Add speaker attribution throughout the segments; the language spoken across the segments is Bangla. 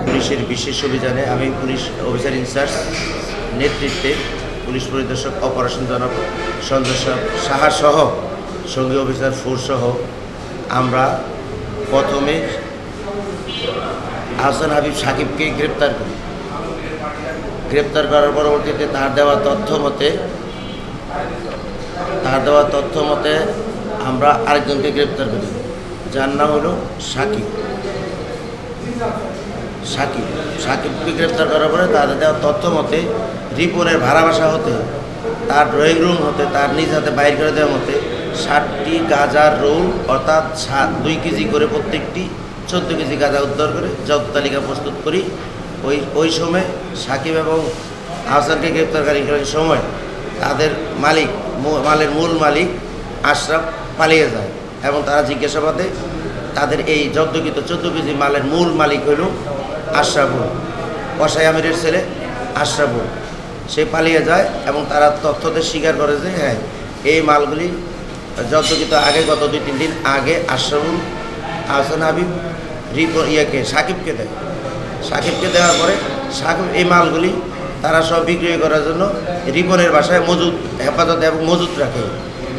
Speaker 1: পুলিশের বিশেষ অভিযানে আমি পুলিশ অফিসার ইনচার্জ নেতৃত্বে পুলিশ পরিদর্শক অপারেশন জনাব সঞ্জয় সাহা সহ সঙ্গী অফিসার ফোর্স সহ আমরা প্রথমে আহসান হাবিব সাকিবকে গ্রেপ্তার করি। গ্রেপ্তার করার পরবর্তীতে তার দেওয়া তথ্য মতে আমরা আরেকজনকে গ্রেপ্তার করি, যার নাম হলো সাকিবকে গ্রেপ্তার করার পরে তাদের দেওয়া তথ্য মতে রিপনের ভাড়া বাসা হতে, তার ড্রয়িং রুম হতে, তার নিজ হাতে বাইর করে দেওয়া মতে 60টি গাঁজার রোল অর্থাৎ 2 কেজি করে প্রত্যেকটি 14 কেজি গাঁজা উদ্ধার করে জব্দ তালিকা প্রস্তুত করি। ওই সময় সাকিব এবং আহসানকে গ্রেপ্তারকারীর সময় তাদের মালের মূল মালিক আশরাফ পালিয়ে যায় এবং তারা জিজ্ঞাসাবাদে তাদের এই জব্দকৃত 14 কেজি মালের মূল মালিক হইল আশরাফুল, কসাই আমিরের ছেলে আশরাফুল। সে পালিয়ে যায় এবং তারা তথ্যতে স্বীকার করে যে হ্যাঁ এই মালগুলি জব্দকৃত আগে গত 2-3 দিন আগে আশরাফুল আহসান হাবিব সাকিবকে দেওয়ার পরে সাকিব এই মালগুলি তারা সব বিক্রয় করার জন্য রিপনের বাসায় হেফাজত এবং মজুত রাখে।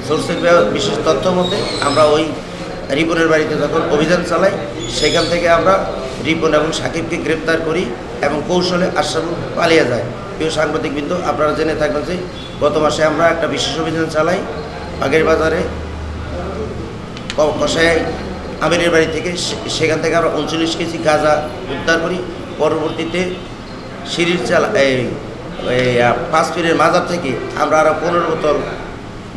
Speaker 1: সোর্সের বিশেষ তথ্য মতে আমরা ওই রিপনের বাড়িতে যখন অভিযান চালাই সেখান থেকে আমরা রিপন এবং সাকিবকে গ্রেপ্তার করি এবং কৌশলে আশরাফুল পালিয়ে যায়। প্রিয় সাংবাদিকবৃন্দ, আপনারা জেনে থাকবেন যে গত মাসে আমরা একটা বিশেষ অভিযান চালাই বাগের বাজারে কসাই আমিরের বাড়ি থেকে। সেখান থেকে আমরা 39 কেজি গাঁজা উদ্ধার করি। পরবর্তীতে সিঁড়ির 5 পীরের মাজার থেকে আমরা আরও 15 বোতল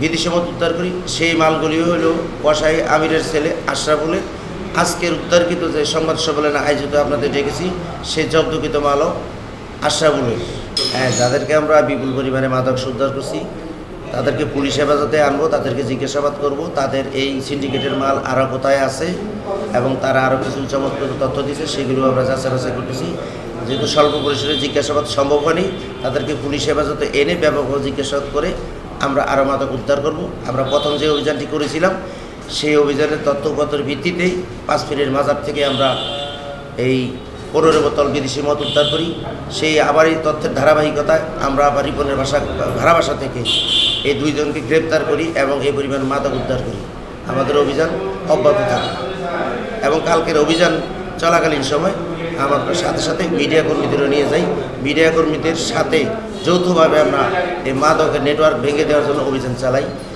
Speaker 1: বিদেশি মদ উদ্ধার করি। সেই মালগুলি হল কসাই আমিরের ছেলে আশরাফুলের। আজকের উদ্ধারকৃত যে সংবাদ সম্মেলনে আয়োজিত আপনাদের ডেকেছি সেই জব্দকৃত মালও আশরাফুলের। যাদেরকে আমরা বিপুল পরিমাণে মাদক উদ্ধার করছি তাদেরকে পুলিশ হেফাজতে আনবো, তাদেরকে জিজ্ঞাসাবাদ করব তাদের এই সিন্ডিকেটের মাল আরও কোথায় আছে এবং তারা আরও কিছু চমৎকার তথ্য দিয়েছে সেগুলো আমরা যাচাই করতেছি। যেহেতু স্বল্প পরিসরে জিজ্ঞাসাবাদ সম্ভব হয়নি, তাদেরকে পুলিশ হেফাজতে এনে ব্যাপকভাবে জিজ্ঞাসাবাদ করে আমরা আরও মাদক উদ্ধার করব। আমরা প্রথম যে অভিযানটি করেছিলাম সেই অভিযানের তথ্যপত্রের ভিত্তিতেই 5 পীরের মাজার থেকে আমরা এই 15 বোতল বিদেশি মদ উদ্ধার করি। সেই আবার এই তথ্যের ধারাবাহিকতায় আমরা আবার রিপনের ভাড়া বাসা থেকে এই 2 জনকে গ্রেপ্তার করি এবং এই পরিমাণ মাদক উদ্ধার করি। আমাদের অভিযান অব্যাহত থাকে এবং কালকের অভিযান চলাকালীন সময় আমরা সাথে মিডিয়া কর্মীদেরও নিয়ে যাই। মিডিয়া কর্মীদের সাথে যৌথভাবে আমরা এই মাদকের নেটওয়ার্ক ভেঙে দেওয়ার জন্য অভিযান চালাই।